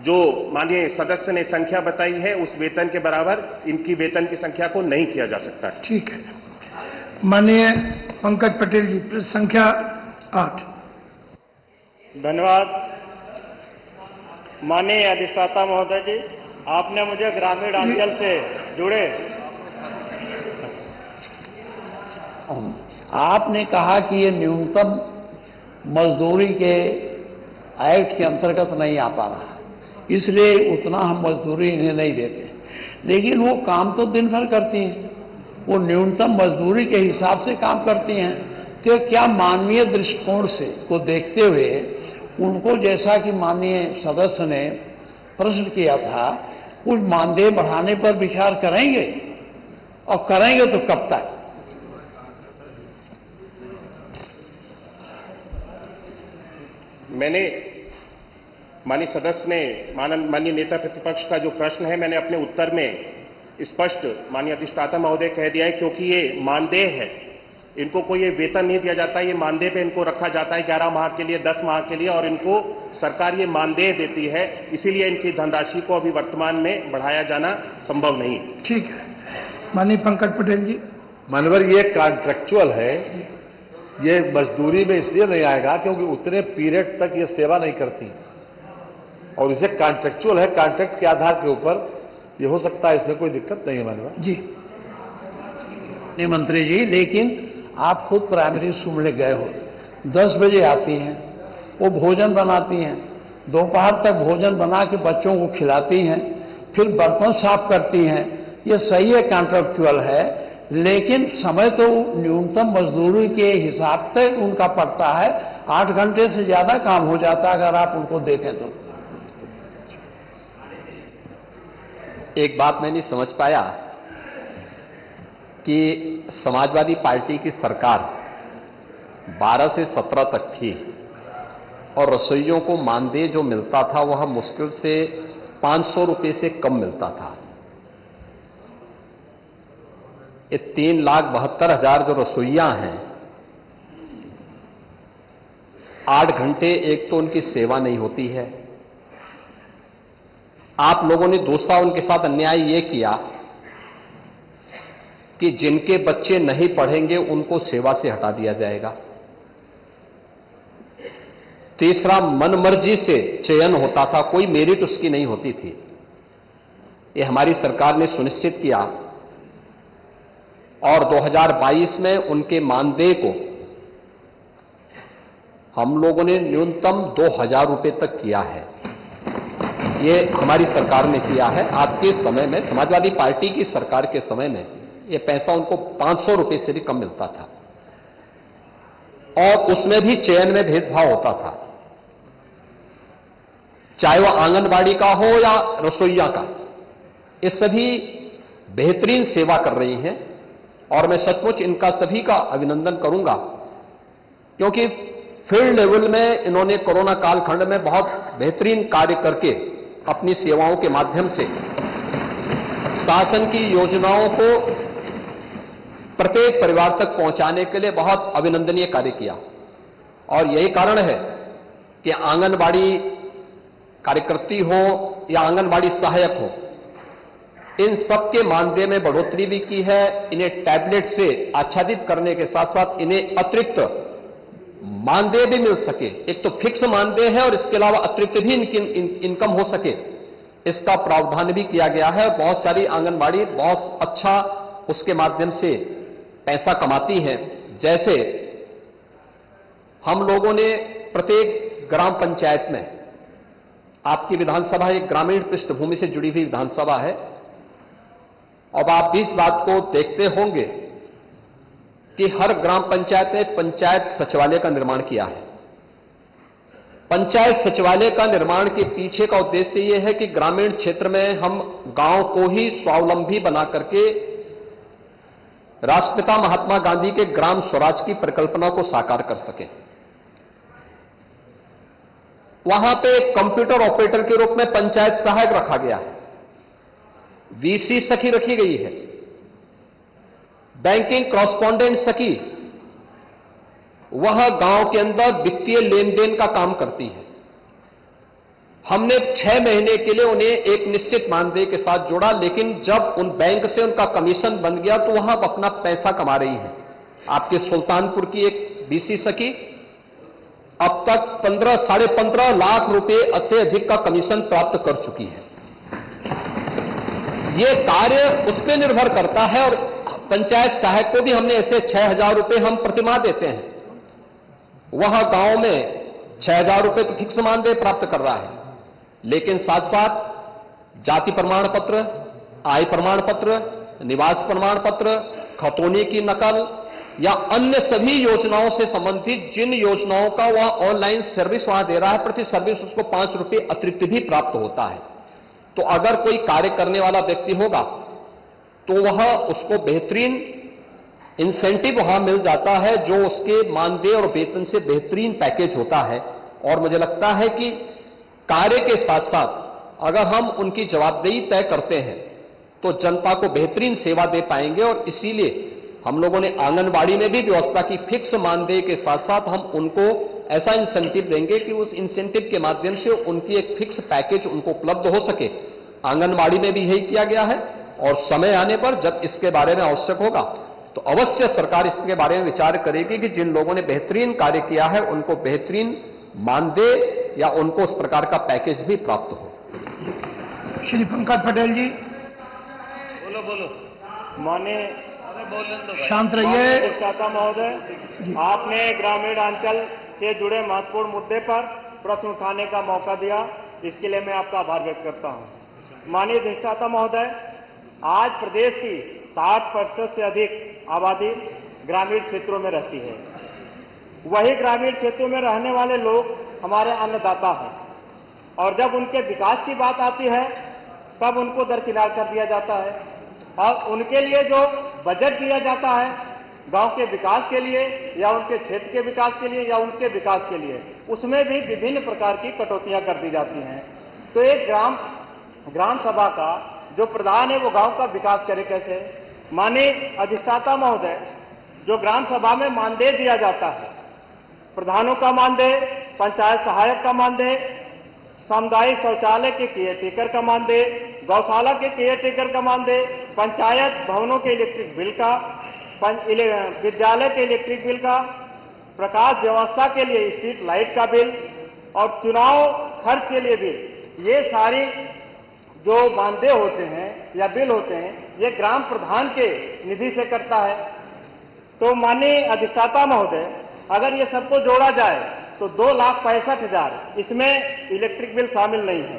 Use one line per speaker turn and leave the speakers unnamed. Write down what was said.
जो माननीय सदस्य ने संख्या बताई है उस वेतन के बराबर इनकी वेतन की संख्या को नहीं किया जा सकता।
ठीक है। माननीय पंकज पटेल जी, संख्या 8।
धन्यवाद। माननीय अधिष्ठाता महोदय जी, आपने मुझे ग्रामीण अंचल से जुड़े,
आपने कहा कि ये न्यूनतम मजदूरी के एक्ट के अंतर्गत नहीं आ पा रहा, इसलिए उतना हम मजदूरी इन्हें नहीं देते। लेकिन वो काम तो दिन भर करती हैं, वो न्यूनतम मजदूरी के हिसाब से काम करती हैं। तो क्या मानवीय दृष्टिकोण से को देखते हुए उनको, जैसा कि माननीय सदस्य ने प्रश्न किया था, कुछ मानदेय बढ़ाने पर विचार करेंगे, और करेंगे तो कब तक?
मैंने माननीय सदस्य ने माननीय नेता प्रतिपक्ष का जो प्रश्न है मैंने अपने उत्तर में स्पष्ट माननीय अधिष्ठाता महोदय कह दिया है, क्योंकि ये मानदेय है, इनको कोई ये वेतन नहीं दिया जाता, ये मानदेय पे इनको रखा जाता है 11 माह के लिए, 10 माह के लिए, और इनको सरकार ये मानदेय देती है, इसीलिए इनकी धनराशि को अभी वर्तमान में बढ़ाया जाना संभव नहीं।
ठीक है। माननीय पंकज पटेल जी।
मानवर, ये कॉन्ट्रेक्चुअल है, ये मजदूरी में इसलिए नहीं आएगा क्योंकि उतने पीरियड तक ये सेवा नहीं करती, और इसे कॉन्ट्रेक्चुअल है, कॉन्ट्रैक्ट के आधार के ऊपर ये हो सकता है, इसमें कोई दिक्कत नहीं है। मानवर
जी। मंत्री जी, लेकिन आप खुद प्राइमरी स्कूल में गए हो, 10 बजे आती हैं, वो भोजन बनाती हैं, दोपहर तक भोजन बना के बच्चों को खिलाती हैं, फिर बर्तन साफ करती हैं। ये सही है, कॉन्ट्रेक्चुअल है, लेकिन समय तो न्यूनतम मजदूरी के हिसाब से उनका पड़ता है। 8 घंटे से ज्यादा काम हो जाता है अगर आप उनको देखें तो।
एक बात मैं नहीं समझ पाया कि समाजवादी पार्टी की सरकार 12 से 17 तक थी, और रसोइयों को मानदेय जो मिलता था वह मुश्किल से 500 रुपए से कम मिलता था। ये 3,72,000 जो रसोइयां हैं, 8 घंटे एक तो उनकी सेवा नहीं होती है। आप लोगों ने दूसरा उनके साथ अन्याय यह किया कि जिनके बच्चे नहीं पढ़ेंगे उनको सेवा से हटा दिया जाएगा। तीसरा, मनमर्जी से चयन होता था, कोई मेरिट उसकी नहीं होती थी। यह हमारी सरकार ने सुनिश्चित किया, और 2022 में उनके मानदेय को हम लोगों ने न्यूनतम 2,000 रुपए तक किया है। ये हमारी सरकार ने किया है। आपके समय में, समाजवादी पार्टी की सरकार के समय में, ये पैसा उनको 500 रुपए से भी कम मिलता था, और उसमें भी चयन में भेदभाव होता था, चाहे वह आंगनबाड़ी का हो या रसोइया का। ये सभी बेहतरीन सेवा कर रही हैं, और मैं सचमुच इनका सभी का अभिनंदन करूंगा, क्योंकि फील्ड लेवल में इन्होंने कोरोना कालखंड में बहुत बेहतरीन कार्य करके अपनी सेवाओं के माध्यम से शासन की योजनाओं को प्रत्येक परिवार तक पहुंचाने के लिए बहुत अभिनंदनीय कार्य किया। और यही कारण है कि आंगनबाड़ी कार्यकर्ती हो या आंगनबाड़ी सहायक हो, इन सबके मानदेय में बढ़ोतरी भी की है। इन्हें टैबलेट से आच्छादित करने के साथ साथ इन्हें अतिरिक्त मानदेय भी मिल सके। एक तो फिक्स मानदेय है और इसके अलावा अतिरिक्त भी इनकम हो सके, इसका प्रावधान भी किया गया है। बहुत सारी आंगनबाड़ी बहुत अच्छा उसके माध्यम से पैसा कमाती हैं। जैसे हम लोगों ने प्रत्येक ग्राम पंचायत में, आपकी विधानसभा एक ग्रामीण पृष्ठभूमि से जुड़ी हुई विधानसभा है, अब आप भी इस बात को देखते होंगे कि हर ग्राम पंचायत ने पंचायत सचिवालय का निर्माण किया है। पंचायत सचिवालय का निर्माण के पीछे का उद्देश्य यह है कि ग्रामीण क्षेत्र में हम गांव को ही स्वावलंबी बना करके राष्ट्रपिता महात्मा गांधी के ग्राम स्वराज की परिकल्पना को साकार कर सके। वहां पे कंप्यूटर ऑपरेटर के रूप में पंचायत सहायक रखा गया है, वीसी सखी रखी गई है, बैंकिंग कॉरेस्पॉन्डेंट सखी वह गांव के अंदर वित्तीय लेन देन का काम करती है। हमने 6 महीने के लिए उन्हें एक निश्चित मानदेय के साथ जोड़ा, लेकिन जब उन बैंक से उनका कमीशन बन गया तो वहां अब अपना पैसा कमा रही है। आपके सुल्तानपुर की एक बीसी सखी अब तक 15-15.5 लाख रुपए से अधिक का कमीशन प्राप्त कर चुकी है। ये कार्य उस पर निर्भर करता है, और पंचायत सहायक को भी हमने ऐसे 6,000 रुपए हम प्रतिमाह देते हैं। वह गांव में 6,000 रुपए तो फिक्स मानदेय प्राप्त कर रहा है, लेकिन साथ साथ जाति प्रमाण पत्र, आय प्रमाण पत्र, निवास प्रमाण पत्र, खतौनी की नकल या अन्य सभी योजनाओं से संबंधित जिन योजनाओं का वह ऑनलाइन सर्विस वहां दे रहा है, प्रति सर्विस उसको 5 रुपए अतिरिक्त भी प्राप्त होता है। तो अगर कोई कार्य करने वाला व्यक्ति होगा तो वह उसको बेहतरीन इंसेंटिव वहां मिल जाता है, जो उसके मानदेय और वेतन से बेहतरीन पैकेज होता है। और मुझे लगता है कि कार्य के साथ साथ अगर हम उनकी जवाबदेही तय करते हैं तो जनता को बेहतरीन सेवा दे पाएंगे। और इसीलिए हम लोगों ने आंगनबाड़ी में भी व्यवस्था की, फिक्स मानदेय के साथ साथ हम उनको ऐसा इंसेंटिव देंगे कि उस इंसेंटिव के माध्यम से उनकी एक फिक्स पैकेज उनको उपलब्ध हो सके। आंगनबाड़ी में भी यही किया गया है, और समय आने पर जब इसके बारे में आवश्यक होगा तो अवश्य सरकार इसके बारे में विचार करेगी कि जिन लोगों ने बेहतरीन कार्य किया है उनको बेहतरीन मानदेय या उनको उस प्रकार का पैकेज भी प्राप्त हो।
श्री पंकज पटेल जी,
बोलो। माननीय
शांत रहिए।
अधिष्ठाता महोदय, आपने ग्रामीण अंचल से जुड़े महत्वपूर्ण मुद्दे पर प्रश्न उठाने का मौका दिया, इसके लिए मैं आपका आभार व्यक्त करता हूं। माननीय अधिष्ठाता महोदय, आज प्रदेश की 60% से अधिक आबादी ग्रामीण क्षेत्रों में रहती है। वही ग्रामीण क्षेत्रों में रहने वाले लोग हमारे अन्नदाता हैं, और जब उनके विकास की बात आती है तब उनको दरकिनार कर दिया जाता है। और उनके लिए जो बजट दिया जाता है गांव के विकास के लिए या उनके क्षेत्र के विकास के लिए या उनके विकास के लिए, उसमें भी विभिन्न प्रकार की कटौतियां कर दी जाती हैं। तो एक ग्राम सभा का जो प्रधान है वो गांव का विकास करे कैसे? माननीय अधिष्ठाता महोदय, जो ग्राम सभा में मानदेय दिया जाता है, प्रधानों का मानदेय, पंचायत सहायक का मानदेय, सामुदायिक शौचालय के केयरटेकर का मानदेय, गौशाला के केयरटेकर का मानदेय, पंचायत भवनों के इलेक्ट्रिक बिल का, विद्यालय के इलेक्ट्रिक बिल का, प्रकाश व्यवस्था के लिए स्ट्रीट लाइट का बिल और चुनाव खर्च के लिए बिल, ये सारी जो मानदेय होते हैं या बिल होते हैं ये ग्राम प्रधान के निधि से करता है। तो माननीय अधिष्ठाता महोदय, अगर ये सबको जोड़ा जाए तो 2,65,000, इसमें इलेक्ट्रिक बिल शामिल नहीं है।